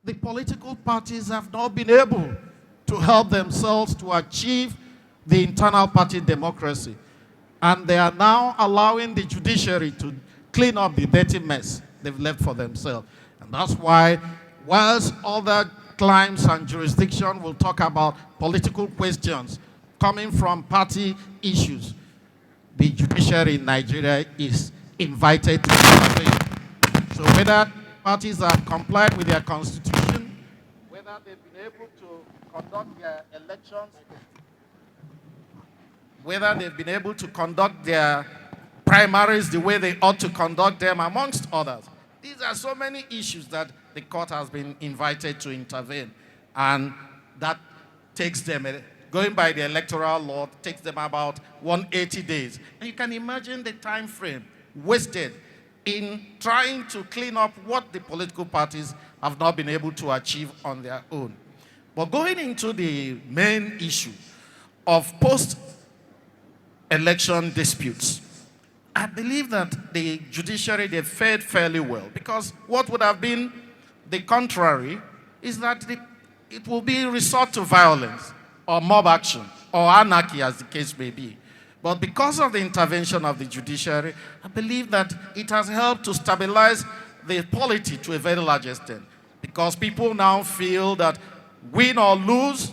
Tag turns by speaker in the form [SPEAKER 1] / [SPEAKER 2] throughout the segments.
[SPEAKER 1] the political parties have not been able to help themselves to achieve the internal party democracy. And they are now allowing the judiciary to clean up the dirty mess they've left for themselves. And that's why, whilst other climes and jurisdiction will talk about political questions coming from party issues, the judiciary in Nigeria is invited to intervene. So whether parties have complied with their constitution, whether they've been able to conduct their elections, whether they've been able to conduct their primaries the way they ought to conduct them, amongst others. These are so many issues that the court has been invited to intervene, and that takes them, going by the electoral law, takes them about 180 days. And you can imagine the time frame wasted in trying to clean up what the political parties have not been able to achieve on their own. But going into the main issue of post-election disputes, I believe that the judiciary, they fared fairly well, because what would have been the contrary is that it will be resort to violence or mob action or anarchy, as the case may be. But because of the intervention of the judiciary, I believe that it has helped to stabilize the polity to a very large extent, because people now feel that win or lose,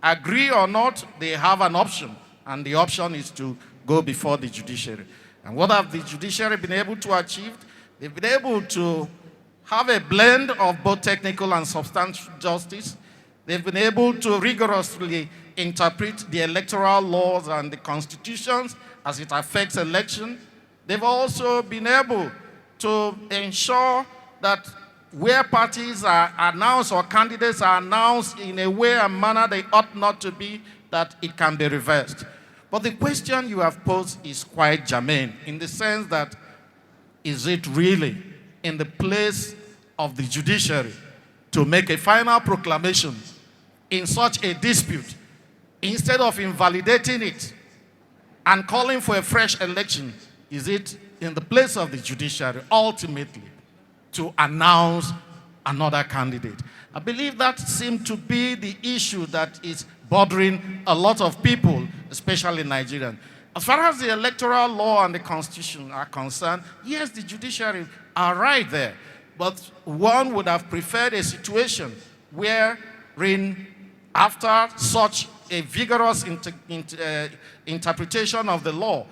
[SPEAKER 1] agree or not, they have an option, and the option is to go before the judiciary. And what have the judiciary been able to achieve? They've been able to have a blend of both technical and substantial justice. They've been able to rigorously interpret the electoral laws and the constitutions as it affects election. They've also been able to ensure that where parties are announced or candidates are announced in a way and manner they ought not to be, that it can be reversed. But the question you have posed is quite germane, in the sense that, is it really in the place of the judiciary to make a final proclamation in such a dispute, instead of invalidating it and calling for a fresh election? Is it in the place of the judiciary ultimately to announce another candidate? I believe that seems to be the issue that is bothering a lot of people, especially Nigerians. As far as the electoral law and the constitution are concerned, yes, the judiciary are right there. But one would have preferred a situation wherein, after such a vigorous interpretation of the law,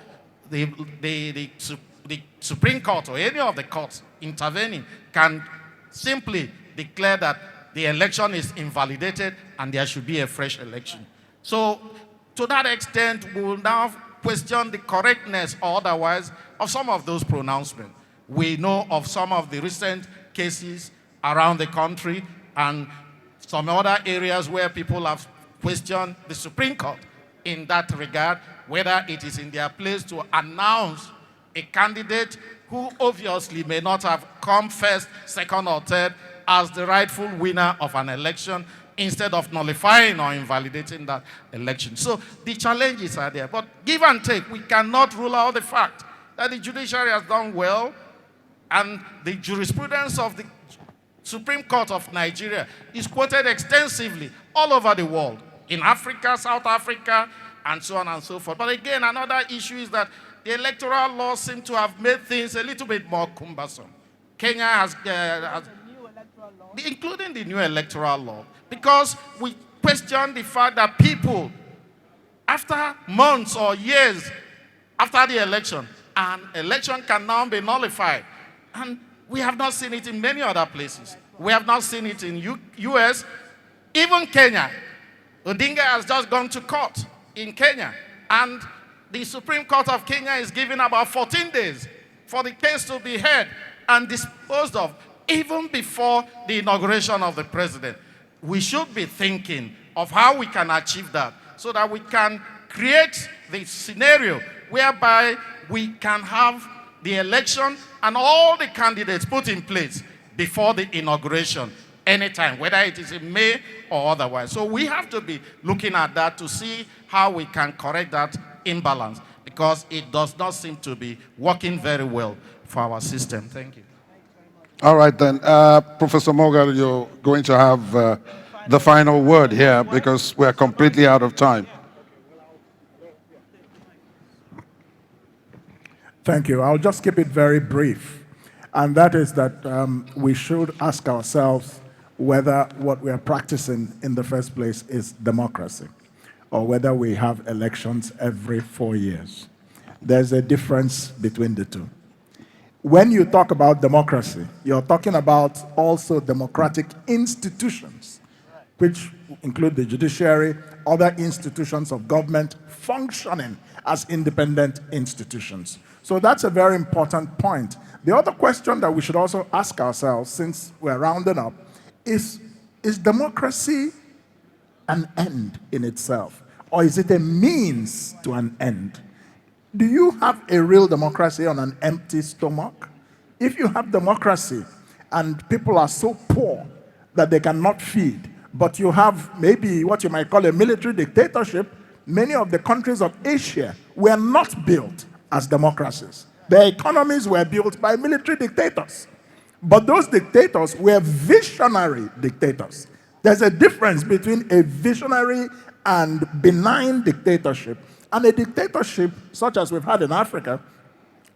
[SPEAKER 1] the Supreme Court or any of the courts intervening can simply declare that the election is invalidated and there should be a fresh election. So, to that extent, we will now question the correctness or otherwise of some of those pronouncements. We know of some of the recent cases around the country and some other areas where people have questioned the Supreme Court in that regard, whether it is in their place to announce a candidate who obviously may not have come first, second, or third as the rightful winner of an election, instead of nullifying or invalidating that election. So the challenges are there. But give and take, we cannot rule out the fact that the judiciary has done well, and the jurisprudence of the Supreme Court of Nigeria is quoted extensively all over the world, in Africa, South Africa, and so on and so forth. But again, another issue is that the electoral laws seem to have made things a little bit more cumbersome. Kenya has including the new electoral law, because we question the fact that people, after months or years after the election, an election can now be nullified. And we have not seen it in many other places. We have not seen it in US, even Kenya. Odinga has just gone to court in Kenya, and the Supreme Court of Kenya is giving about 14 days for the case to be heard and disposed of, even before the inauguration of the president. We should be thinking of how we can achieve that, so that we can create the scenario whereby we can have the election and all the candidates put in place before the inauguration, anytime, whether it is in May or otherwise. So we have to be looking at that to see how we can correct that imbalance, because it does not seem to be working very well for our system. Thank you.
[SPEAKER 2] All right, then. Professor Moghalu, you're going to have the final word here because we're completely out of time.
[SPEAKER 3] Thank you. I'll just keep it very brief. And that is that we should ask ourselves whether what we are practicing in the first place is democracy, or whether we have elections every 4 years. There's a difference between the two. When you talk about democracy, you're talking about also democratic institutions, which include the judiciary, other institutions of government functioning as independent institutions. So that's a very important point. The other question that we should also ask ourselves, since we're rounding up, is democracy an end in itself, or is it a means to an end? Do you have a real democracy on an empty stomach? If you have democracy and people are so poor that they cannot feed, but you have maybe what you might call a military dictatorship, many of the countries of Asia were not built as democracies. Their economies were built by military dictators. But those dictators were visionary dictators. There's a difference between a visionary and benign dictatorship and a dictatorship such as we've had in Africa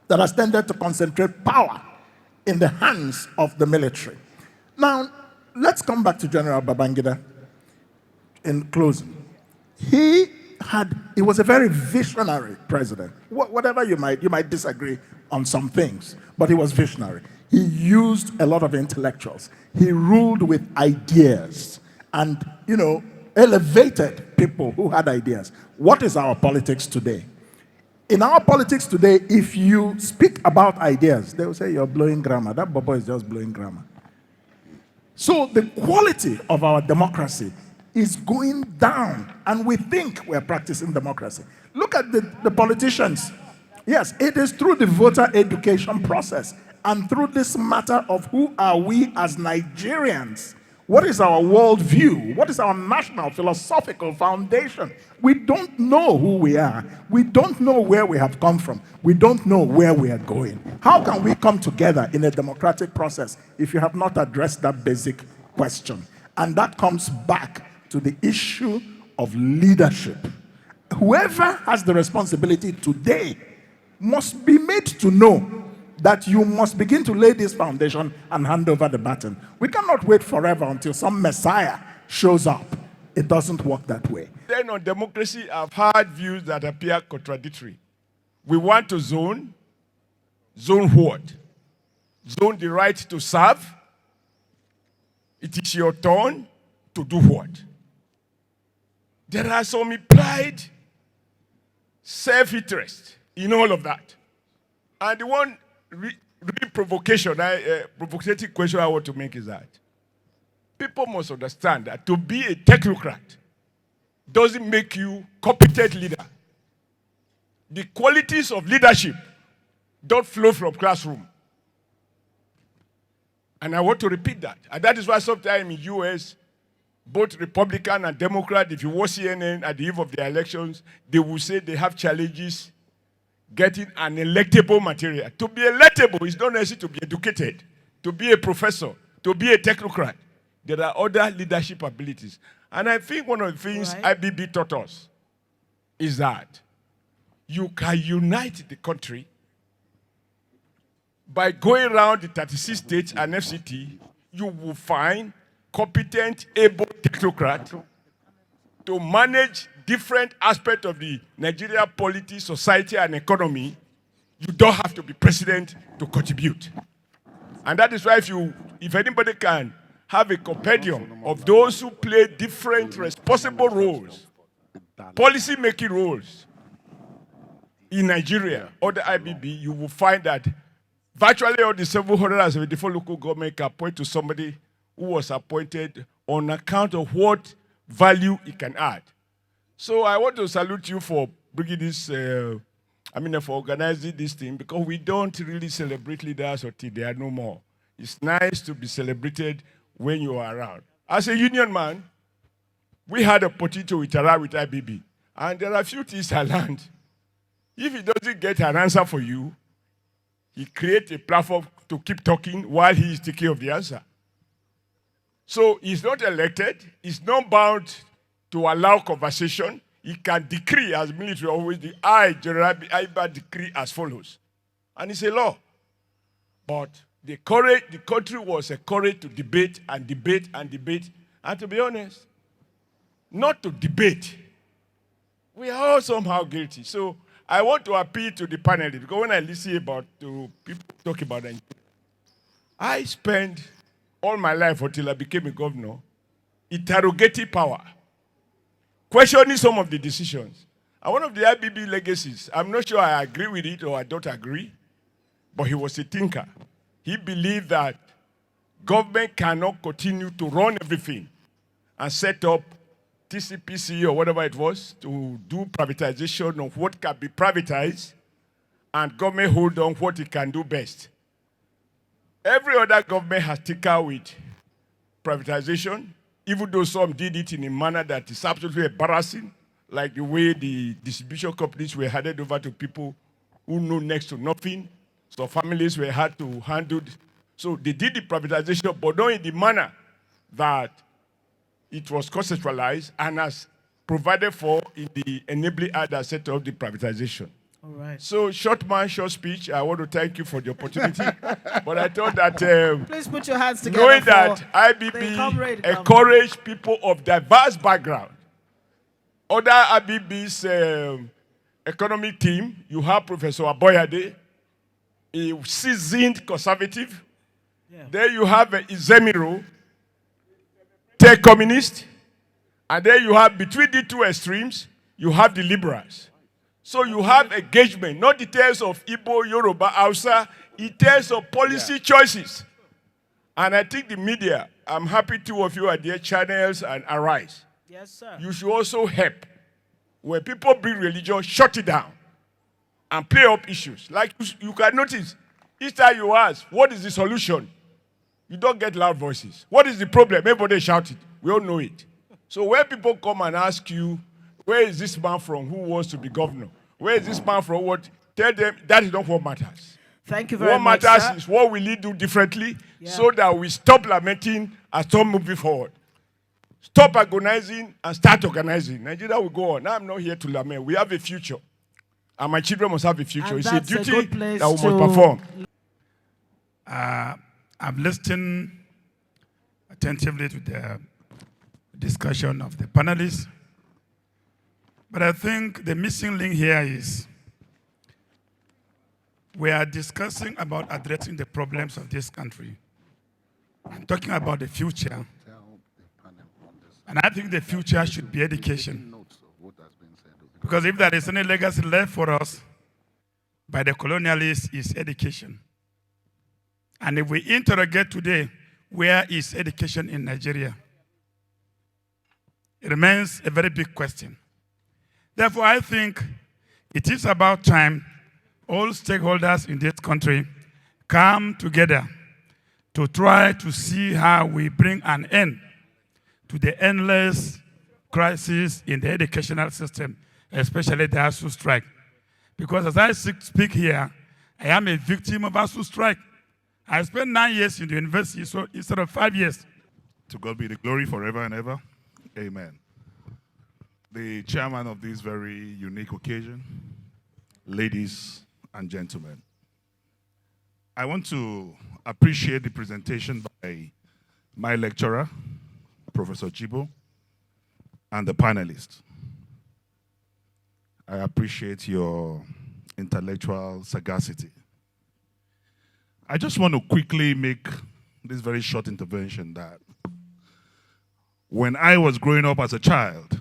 [SPEAKER 3] that has tended to concentrate power in the hands of the military. Now, let's come back to General Babangida in closing. He was a very visionary president. Whatever you might disagree on some things, but he was visionary. He used a lot of intellectuals. He ruled with ideas and, elevated people who had ideas. What is our politics today? In our politics today, if you speak about ideas, they will say you're blowing grammar. That bobo is just blowing grammar. So the quality of our democracy is going down, and we think we're practicing democracy. Look at the politicians. Yes, it is through the voter education process and through this matter of who are we as Nigerians. What is our worldview? What is our national philosophical foundation? We don't know who we are. We don't know where we have come from. We don't know where we are going. How can we come together in a democratic process if you have not addressed that basic question? And that comes back to the issue of leadership. Whoever has the responsibility today must be made to know that you must begin to lay this foundation and hand over the baton. We cannot wait forever until some messiah shows up. It doesn't work that way.
[SPEAKER 4] Then on democracy, I've heard views that appear contradictory. We want to zone what? Zone the right to serve. It is your turn to do what? There are some implied self-interest in all of that. And the one provocative question I want to make is that people must understand that to be a technocrat doesn't make you competent leader. The qualities of leadership don't flow from classroom. And I want to repeat that. And that is why sometimes in the US, both Republican and Democrat, if you watch CNN at the eve of the elections, they will say they have challenges getting an electable material. To be electable is not necessary to be educated, to be a professor, to be a technocrat. There are other leadership abilities. And I think one of the things IBB taught us is that you can unite the country by going around the 36 states and FCT. You will find competent, able technocrat to manage different aspects of the Nigeria polity, society, and economy. You don't have to be president to contribute. And that is why if anybody can have a compendium of those who play different responsible roles, policy-making roles in Nigeria or the IBB, you will find that virtually all the 774 local government can point to somebody who was appointed on account of what value it can add. So I want to salute you for bringing this, for organizing this thing, because we don't really celebrate leaders until they are no more. It's nice to be celebrated when you are around. As a union man, we had a opportunity to interact with IBB, and there are a few things I learned. If he doesn't get an answer for you, he creates a platform to keep talking while he is taking care of the answer. So he's not elected. He's not bound to allow conversation. He can decree, as military always, I decree as follows. And it's a law. But the country was encouraged to debate and debate and debate. And to be honest, not to debate. We are all somehow guilty. So I want to appeal to the panelists, because when I listen to people talk about it, I spent all my life until I became a governor interrogating power, questioning some of the decisions. And one of the IPB legacies, I'm not sure I agree with it or I don't agree, but he was a thinker. He believed that government cannot continue to run everything and set up TCPC or whatever it was to do privatization of what can be privatized and government hold on what it can do best. Every other government has taken with privatization, even though some did it in a manner that is absolutely embarrassing, like the way the distribution companies were handed over to people who know next to nothing. So families were had to handle. So they did the privatization, but not in the manner that it was conceptualized and as provided for in the enabling act that set up the privatization.
[SPEAKER 5] All right.
[SPEAKER 4] So, short man, short speech. I want to thank you for the opportunity. But I thought that
[SPEAKER 5] Please put your hands together.
[SPEAKER 4] knowing that IBB encouraged people of diverse background. Other IBB's economic team, you have Professor Aboyade, a seasoned conservative. Yeah. There you have Izemiro, tech communist. And then you have, between the two extremes, you have the liberals. So you have engagement, not details of Igbo, Yoruba, Hausa, it tells of policy choices. And I think the media, I'm happy two of you are there, Channels and Arise.
[SPEAKER 5] Yes, sir.
[SPEAKER 4] You should also help. When people bring religion, shut it down and play up issues. Like you can notice, each time you ask, what is the solution? You don't get loud voices. What is the problem? Everybody shouted. We all know it. So when people come and ask you, where is this man from who wants to be governor? Where is this man from what? Tell them that is not what matters.
[SPEAKER 5] Thank you very much,
[SPEAKER 4] What matters is what will he do differently so that we stop lamenting and stop moving forward. Stop agonizing and start organizing. Nigeria will go on. Now I'm not here to lament. We have a future. And my children must have a future.
[SPEAKER 5] And
[SPEAKER 4] it's a duty that we must
[SPEAKER 5] to
[SPEAKER 4] perform.
[SPEAKER 6] I'm listening attentively to the discussion of the panelists. But I think the missing link here is we are discussing about addressing the problems of this country. I'm talking about the future. And I think the future should be education. Because if there is any legacy left for us by the colonialists, it's education. And if we interrogate today, where is education in Nigeria? It remains a very big question. Therefore, I think it is about time all stakeholders in this country come together to try to see how we bring an end to the endless crisis in the educational system, especially the ASU strike. Because as I speak here, I am a victim of ASU strike. I spent 9 years in the university, so instead of 5 years.
[SPEAKER 7] To God be the glory forever and ever. Amen. The chairman of this very unique occasion, ladies and gentlemen, I want to appreciate the presentation by my lecturer, Professor Jibo, and the panelists. I appreciate your intellectual sagacity. I just want to quickly make this very short intervention that when I was growing up as a child,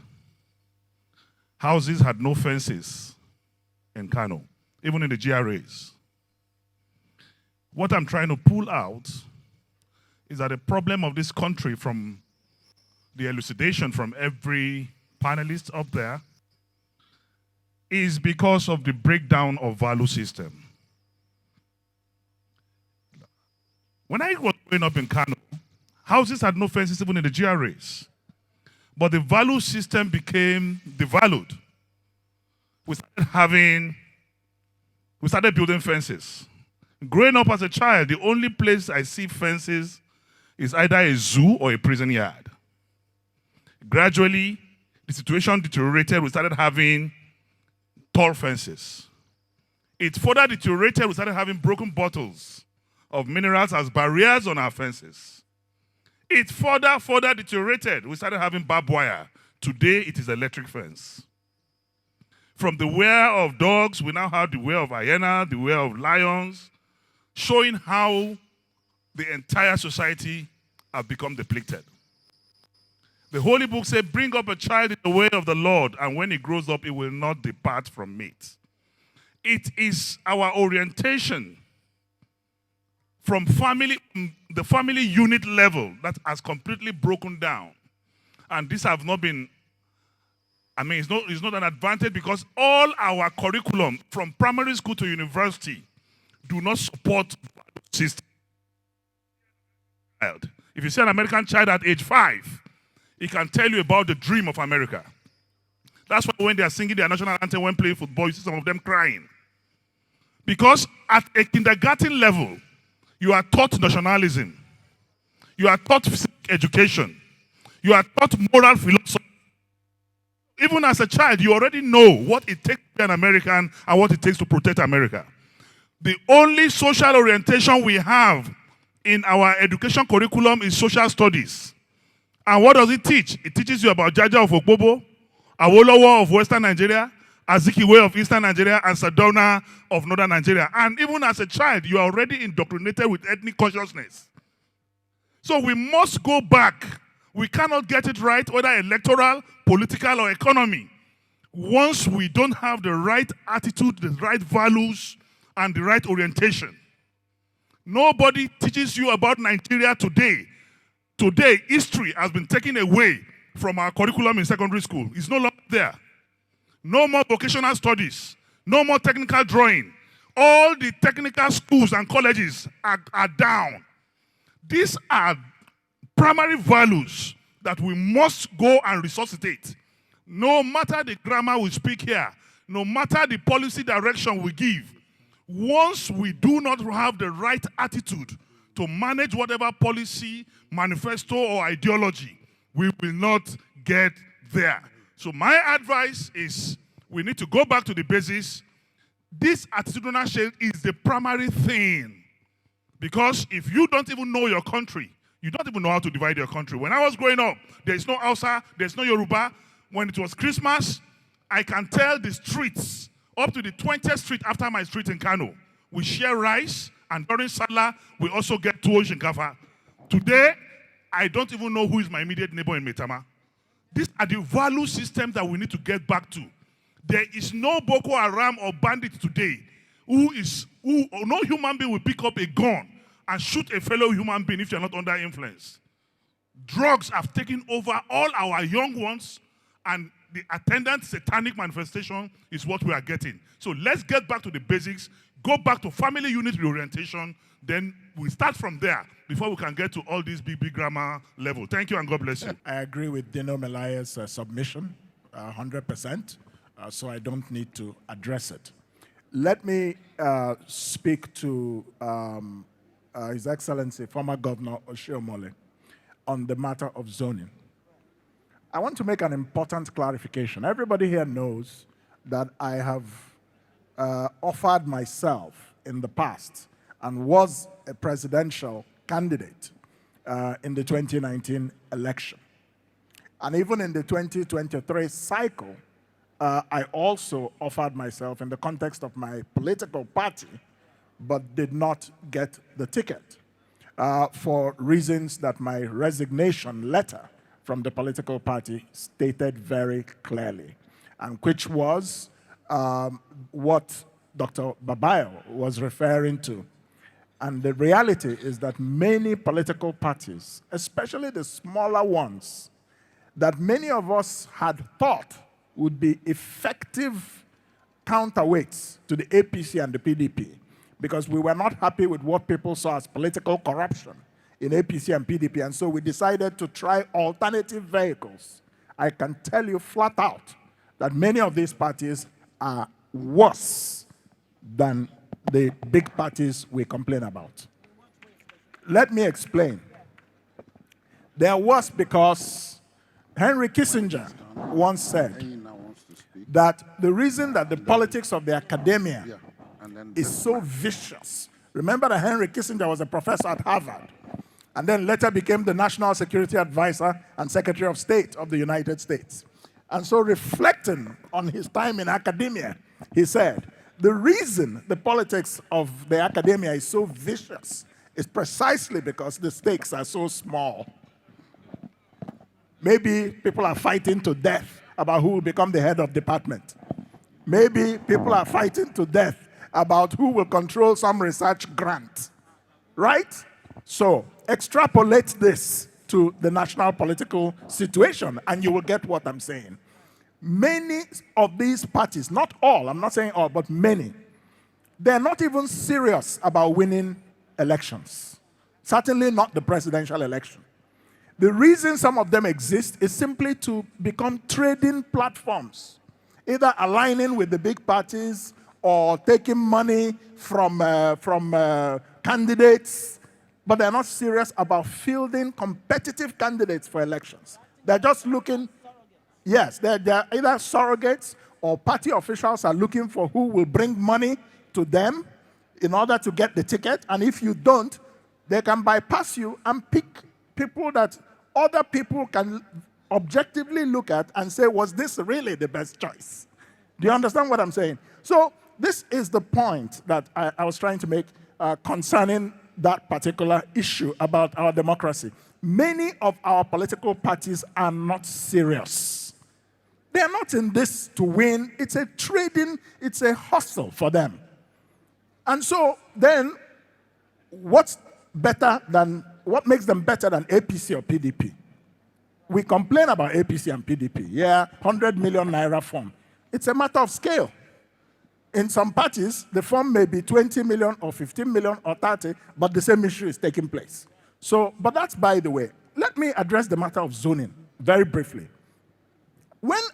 [SPEAKER 7] houses had no fences in Kano, even in the GRAs. What I'm trying to pull out is that the problem of this country, from the elucidation from every panelist up there, is because of the breakdown of value system. When I was growing up in Kano, houses had no fences even in the GRAs. But the value system became devalued. We started building fences. Growing up as a child, the only place I see fences is either a zoo or a prison yard. Gradually, the situation deteriorated. We started having tall fences. It further deteriorated. We started having broken bottles of minerals as barriers on our fences. It further deteriorated. We started having barbed wire. Today, it is electric fence. From the wear of dogs, we now have the wear of hyena, the wear of lions, showing how the entire society have become depleted. The Holy Book says, bring up a child in the way of the Lord, and when he grows up, he will not depart from it. It is our orientation from the family unit level that has completely broken down. And this have not been, it's not an advantage because all our curriculum from primary school to university do not support system. If you see an American child at age 5, he can tell you about the dream of America. That's why when they are singing their national anthem when playing football, you see some of them crying. Because at a kindergarten level, you are taught nationalism. You are taught civic education. You are taught moral philosophy. Even as a child, you already know what it takes to be an American and what it takes to protect America. The only social orientation we have in our education curriculum is social studies. And what does it teach? It teaches you about Jaja of Okpobo, Awolowo of Western Nigeria, Azikiwe of Eastern Nigeria, and Sardauna of Northern Nigeria. And even as a child, you are already indoctrinated with ethnic consciousness. So we must go back. We cannot get it right, whether electoral, political, or economy. Once we don't have the right attitude, the right values, and the right orientation. Nobody teaches you about Nigeria today. Today, history has been taken away from our curriculum in secondary school. It's no longer there. No more vocational studies. No more technical drawing. All the technical schools and colleges are down. These are primary values that we must go and resuscitate. No matter the grammar we speak here, no matter the policy direction we give, once we do not have the right attitude to manage whatever policy, manifesto, or ideology, we will not get there. So my advice is we need to go back to the basics. This attitudinal shift is the primary thing. Because if you don't even know your country, you don't even know how to divide your country. When I was growing up, there is no Hausa, there is no Yoruba. When it was Christmas, I can tell the streets up to the 20th street after my street in Kano. We share rice, and during Salah, we also get tuwo shinkafa. Today, I don't even know who is my immediate neighbor in Metama. These are the value systems that we need to get back to. There is no Boko Haram or bandit today who no human being will pick up a gun and shoot a fellow human being if you're not under influence. Drugs have taken over all our young ones, and the attendant satanic manifestation is what we are getting. So let's get back to the basics, go back to family unit reorientation, then we start from there before we can get to all these big grammar level. Thank you and God bless you.
[SPEAKER 3] I agree with Dino Melaye's submission, 100%, so I don't need to address it. Let me speak to His Excellency, former Governor Oshiomhole, on the matter of zoning. I want to make an important clarification. Everybody here knows that I have offered myself in the past and was a presidential candidate in the 2019 election. And even in the 2023 cycle, I also offered myself in the context of my political party, but did not get the ticket for reasons that my resignation letter from the political party stated very clearly, and which was what Dr. Babayo was referring to. And the reality is that many political parties, especially the smaller ones, that many of us had thought would be effective counterweights to the APC and the PDP, because we were not happy with what people saw as political corruption in APC and PDP, and so we decided to try alternative vehicles. I can tell you flat out that many of these parties are worse than the big parties we complain about. Let me explain. There was because Henry Kissinger once said that the reason that the politics of the academia is so vicious. Remember that Henry Kissinger was a professor at Harvard and then later became the National Security Advisor and Secretary of State of the United States. And so reflecting on his time in academia, he said, the reason the politics of the academia is so vicious is precisely because the stakes are so small. Maybe people are fighting to death about who will become the head of department. Maybe people are fighting to death about who will control some research grant, right? So extrapolate this to the national political situation and you will get what I'm saying. Many of these parties, not all, I'm not saying all, but many, they're not even serious about winning elections. Certainly not the presidential election. The reason some of them exist is simply to become trading platforms, either aligning with the big parties or taking money from candidates, but they're not serious about fielding competitive candidates for elections. They're just looking, yes, they're either surrogates or party officials are looking for who will bring money to them in order to get the ticket, and if you don't, they can bypass you and pick people that other people can objectively look at and say, was this really the best choice? Do you understand what I'm saying? So this is the point that I was trying to make concerning that particular issue about our democracy. Many of our political parties are not serious. They're not in this to win. It's a trading, it's a hustle for them. And so then, what makes them better than APC or PDP? We complain about APC and PDP. Yeah, 100 million naira form. It's a matter of scale. In some parties, the form may be 20 million or 15 million or 30, but the same issue is taking place. So, but that's by the way. Let me address the matter of zoning very briefly.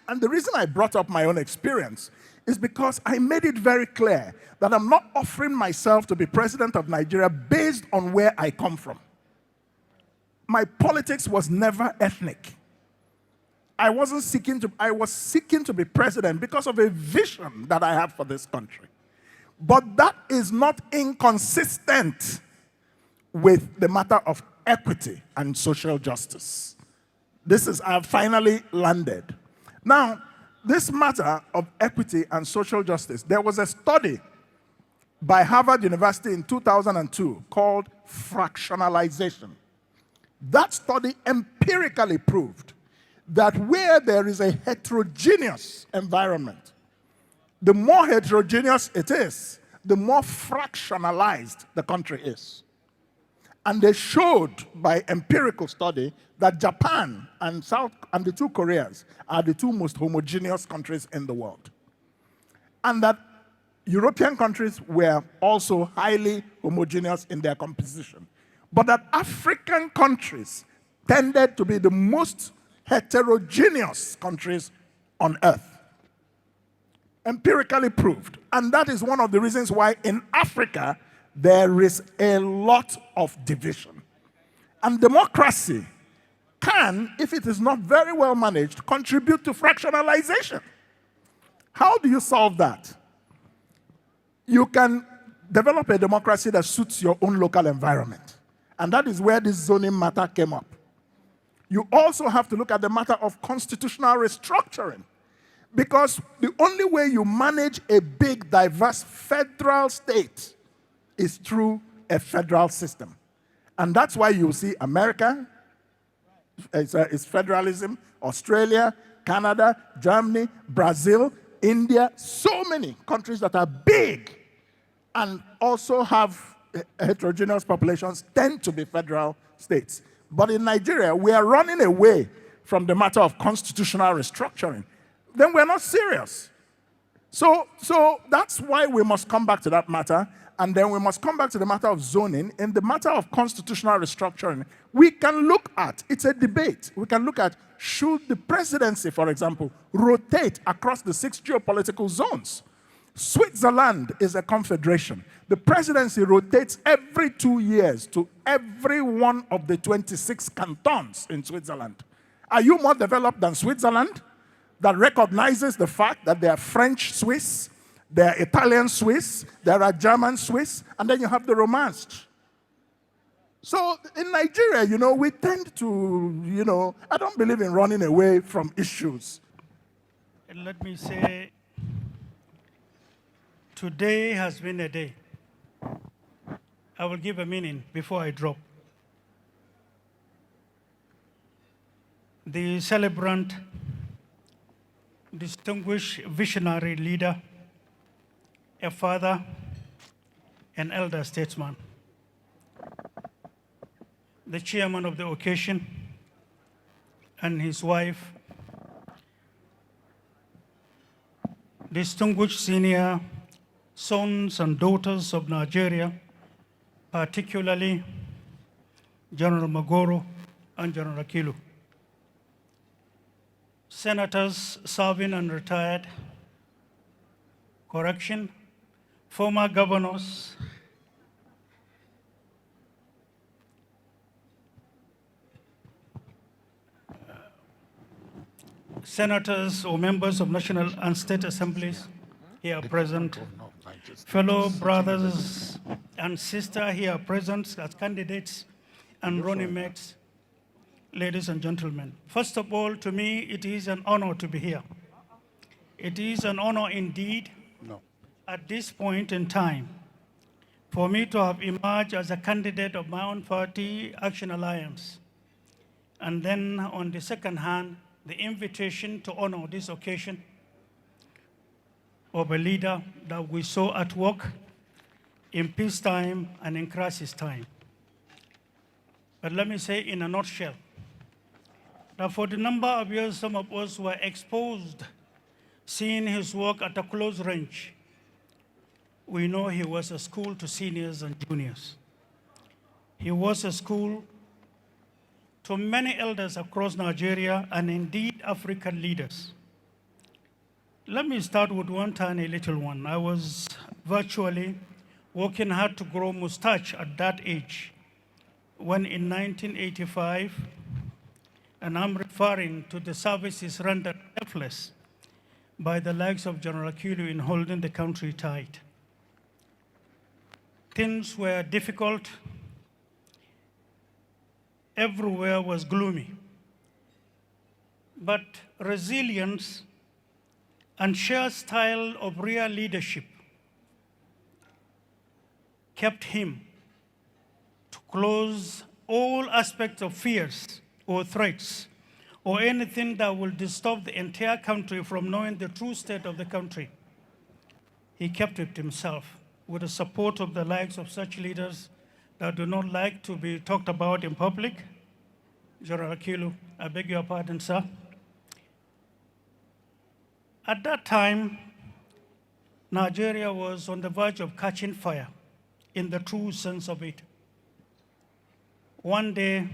[SPEAKER 3] And the reason I brought up my own experience is because I made it very clear that I'm not offering myself to be president of Nigeria based on where I come from. My politics was never ethnic. I was seeking to be president because of a vision that I have for this country. But that is not inconsistent with the matter of equity and social justice. I have finally landed. Now, this matter of equity and social justice, there was a study by Harvard University in 2002 called fractionalization. That study empirically proved that where there is a heterogeneous environment, the more heterogeneous it is, the more fractionalized the country is. And they showed by empirical study that Japan and the two Koreas are the two most homogeneous countries in the world. And that European countries were also highly homogeneous in their composition. But that African countries tended to be the most heterogeneous countries on earth. Empirically proved. And that is one of the reasons why in Africa there is a lot of division. And democracy can, if it is not very well managed, contribute to fractionalization. How do you solve that? You can develop a democracy that suits your own local environment. And that is where this zoning matter came up. You also have to look at the matter of constitutional restructuring. Because the only way you manage a big, diverse federal state is through a federal system. And that's why you see America, it's federalism, Australia, Canada, Germany, Brazil, India, so many countries that are big and also have heterogeneous populations tend to be federal states. But in Nigeria, we are running away from the matter of constitutional restructuring. Then we're not serious. So that's why we must come back to that matter, and then we must come back to the matter of zoning. In the matter of constitutional restructuring, we can look at, it's a debate, we can look at, should the presidency, for example, rotate across the 6 geopolitical zones? Switzerland is a confederation. The presidency rotates every 2 years to every one of the 26 cantons in Switzerland. Are you more developed than Switzerland, that recognizes the fact that there are French Swiss, there are Italian Swiss, there are German Swiss, and then you have the romanced? So in Nigeria, we tend to, I don't believe in running away from issues.
[SPEAKER 8] Let me say, today has been a day. I will give a meaning before I drop. The celebrant, distinguished visionary leader, a father, an elder statesman, the chairman of the occasion, and his wife, distinguished senior sons and daughters of Nigeria, particularly General Moghalu and General Akilu, senators serving and retired, former governors, senators or members of national and state assemblies here present, fellow brothers and sisters here present as candidates and running mates, ladies and gentlemen. First of all, to me, it is an honor to be here. It is an honor indeed at this point in time for me to have emerged as a candidate of my own party, Action Alliance. And then on the second hand, the invitation to honor this occasion of a leader that we saw at work in peacetime and in crisis time. But let me say in a nutshell, that for the number of years some of us were exposed, seeing his work at a close range, we know he was a school to seniors and juniors. He was a school to many elders across Nigeria and indeed African leaders. Let me start with one tiny little one. I was virtually working hard to grow mustache at that age when in 1985, and I'm referring to the services rendered helpless by the likes of General Akilu in holding the country tight. Things were difficult. Everywhere was gloomy. But resilience and sheer style of real leadership kept him to close all aspects of fears or threats or anything that will disturb the entire country from knowing the true state of the country. He kept it himself with the support of the likes of such leaders that do not like to be talked about in public. General Akilu, I beg your pardon, sir. At that time, Nigeria was on the verge of catching fire in the true sense of it. One day,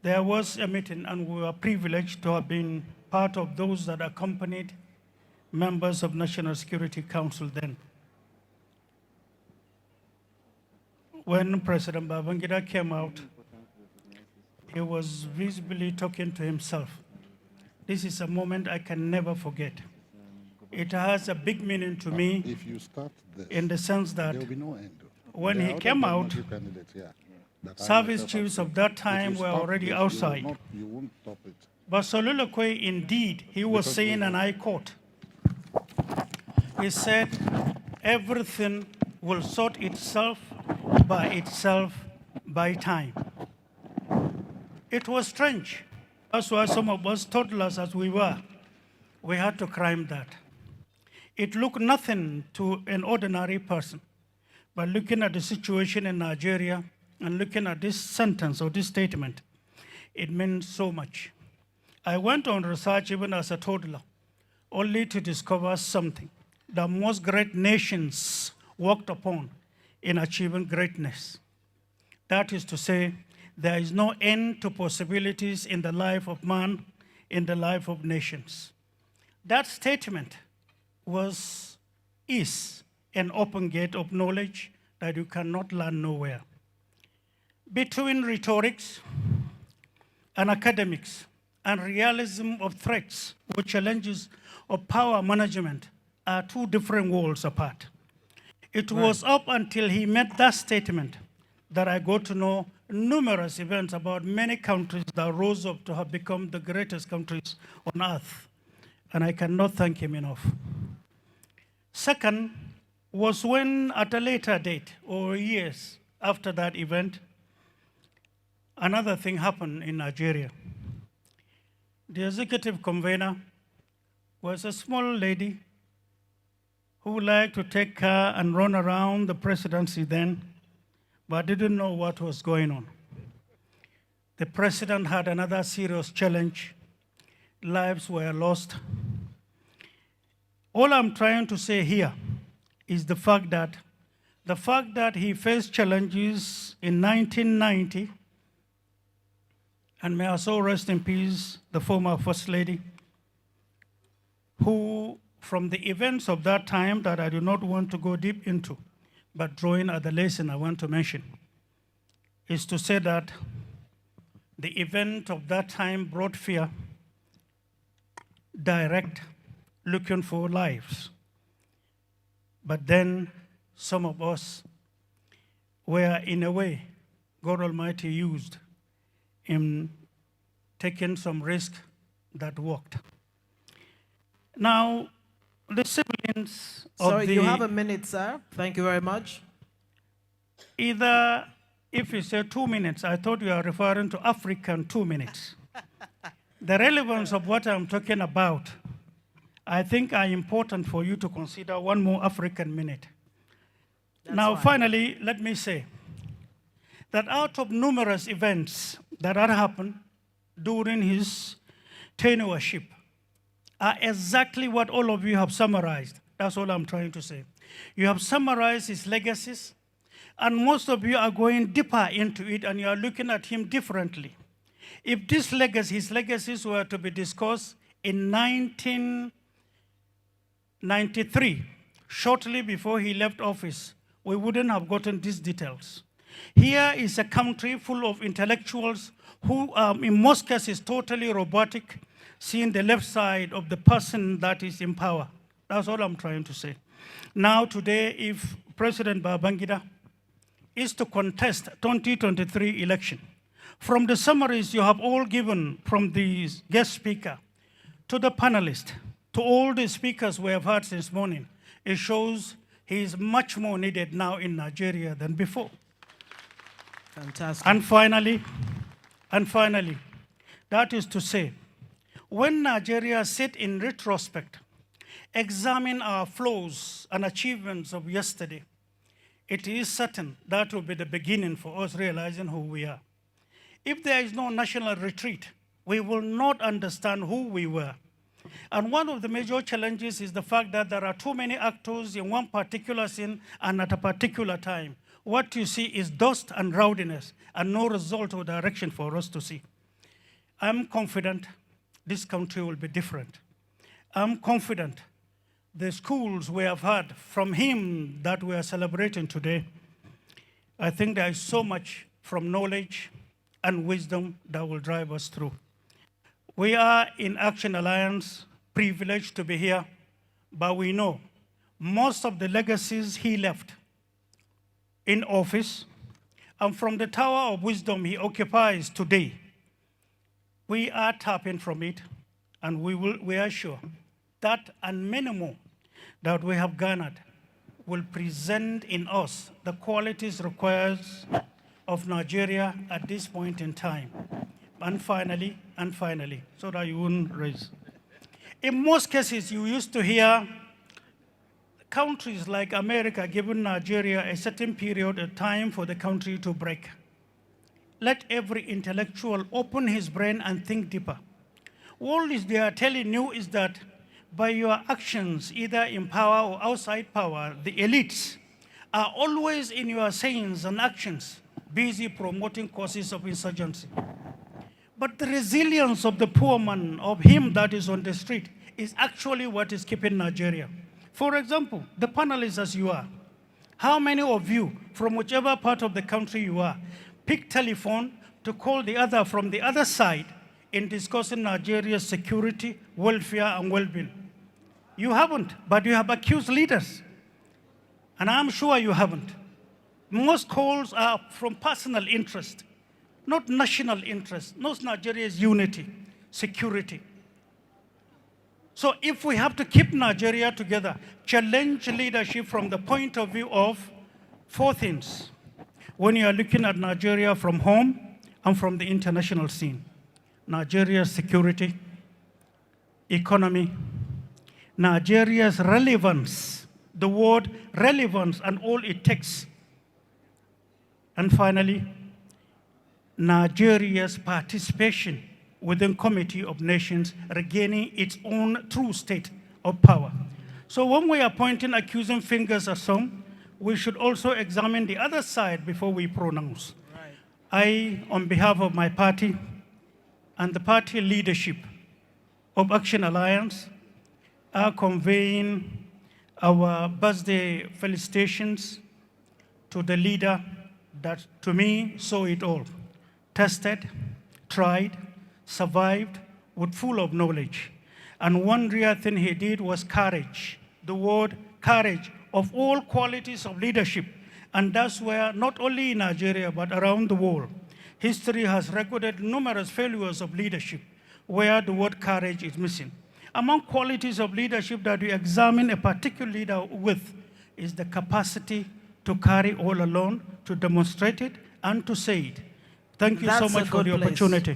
[SPEAKER 8] there was a meeting and we were privileged to have been part of those that accompanied members of National Security Council then. When President Babangida came out, he was visibly talking to himself. This is a moment I can never forget. It has a big meaning to me
[SPEAKER 2] If you start this,
[SPEAKER 8] in the sense that
[SPEAKER 2] there will be no end.
[SPEAKER 8] when
[SPEAKER 2] There
[SPEAKER 8] he
[SPEAKER 2] are
[SPEAKER 8] came
[SPEAKER 2] other
[SPEAKER 8] out,
[SPEAKER 2] candidates, that I
[SPEAKER 8] service
[SPEAKER 2] myself
[SPEAKER 8] chiefs
[SPEAKER 2] have
[SPEAKER 8] of that
[SPEAKER 2] If you
[SPEAKER 8] time were
[SPEAKER 2] stop
[SPEAKER 8] already
[SPEAKER 2] this,
[SPEAKER 8] outside.
[SPEAKER 2] You won't stop it.
[SPEAKER 8] But Soliloquy, indeed, he was
[SPEAKER 2] Because
[SPEAKER 8] saying,
[SPEAKER 2] we-
[SPEAKER 8] and I quote, he said, everything will sort itself by time. It was strange. That's why some of us, toddlers as we were, we had to climb that. It looked nothing to an ordinary person, but looking at the situation in Nigeria and looking at this sentence or this statement, it meant so much. I went on research even as a toddler, only to discover something that most great nations worked upon in achieving greatness. That is to say, there is no end to possibilities in the life of man, in the life of nations. That statement is an open gate of knowledge that you cannot learn nowhere. Between rhetorics and academics and realism of threats or challenges of power management are two different worlds apart. It was up until he made that statement that I got to know numerous events about many countries that rose up to have become the greatest countries on earth. And I cannot thank him enough. Second was when at a later date or years after that event, another thing happened in Nigeria. The executive convener was a small lady who liked to take car and run around the presidency then, but didn't know what was going on. The president had another serious challenge. Lives were lost. All I'm trying to say here is the fact that he faced challenges in 1990, and may also rest in peace, the former First Lady, who, from the events of that time that I do not want to go deep into, but drawing at the lesson I want to mention, is to say that the event of that time brought fear, direct, looking for lives. But then some of us were, in a way, God Almighty used in taking some risk that worked. Now, the siblings of the...
[SPEAKER 5] Sorry, you have a minute, sir. Thank you very much.
[SPEAKER 8] Either, if you say 2 minutes, I thought you are referring to African 2 minutes. The relevance of what I'm talking about, I think are important for you to consider one more African minute.
[SPEAKER 5] That's
[SPEAKER 8] now,
[SPEAKER 5] fine.
[SPEAKER 8] finally, let me say that out of numerous events that had happened during his tenureship are exactly what all of you have summarized. That's all I'm trying to say. You have summarized his legacies, and most of you are going deeper into it, and you are looking at him differently. If his legacies were to be discussed in 1993, shortly before he left office, we wouldn't have gotten these details. Here is a country full of intellectuals who, in most cases, totally robotic, seeing the left side of the person that is in power. That's all I'm trying to say. Now, today, if President Babangida is to contest 2023 election, from the summaries you have all given from the guest speaker to the panelists, to all the speakers we have heard since morning, it shows he is much more needed now in Nigeria than before.
[SPEAKER 5] Fantastic.
[SPEAKER 8] And finally, that is to say, when Nigeria sit in retrospect, examine our flaws and achievements of yesterday, it is certain that will be the beginning for us realizing who we are. If there is no national retreat, we will not understand who we were. And one of the major challenges is the fact that there are too many actors in one particular scene and at a particular time. What you see is dust and rowdiness and no result or direction for us to see. I'm confident this country will be different. I'm confident the schools we have heard from him that we are celebrating today, I think there is so much from knowledge and wisdom that will drive us through. We are in Action Alliance, privileged to be here, but we know most of the legacies he left in office and from the tower of wisdom he occupies today, we are tapping from it, and we are sure that and many more that we have garnered will present in us the qualities required of Nigeria at this point in time. And finally, so that you wouldn't raise. In most cases, you used to hear countries like America giving Nigeria a certain period of time for the country to break. Let every intellectual open his brain and think deeper. All they are telling you is that by your actions, either in power or outside power, the elites are always in your sayings and actions busy promoting causes of insurgency. But the resilience of the poor man, of him that is on the street, is actually what is keeping Nigeria. For example, the panelists as you are, how many of you, from whichever part of the country you are, pick telephone to call the other from the other side in discussing Nigeria's security, welfare, and well-being? You haven't, but you have accused leaders. And I'm sure you haven't. Most calls are from personal interest, not national interest, not Nigeria's unity, security. So if we have to keep Nigeria together, challenge leadership from the point of view of four things. When you are looking at Nigeria from home and from the international scene, Nigeria's security, economy, Nigeria's relevance, the word relevance and all it takes. And finally, Nigeria's participation within Committee of Nations regaining its own true state of power. So when we are pointing accusing fingers at some, we should also examine the other side before we pronounce. Right. I, on behalf of my party and the party leadership of Action Alliance, are conveying our birthday felicitations to the leader that, to me, saw it all. Tested, tried, survived, with full of knowledge. And one real thing he did was courage. The word courage of all qualities of leadership. And that's where, not only in Nigeria, but around the world, history has recorded numerous failures of leadership where the word courage is missing. Among qualities of leadership that we examine a particular leader with is the capacity to carry all alone, to demonstrate it, and to say it. Thank you so much for the opportunity.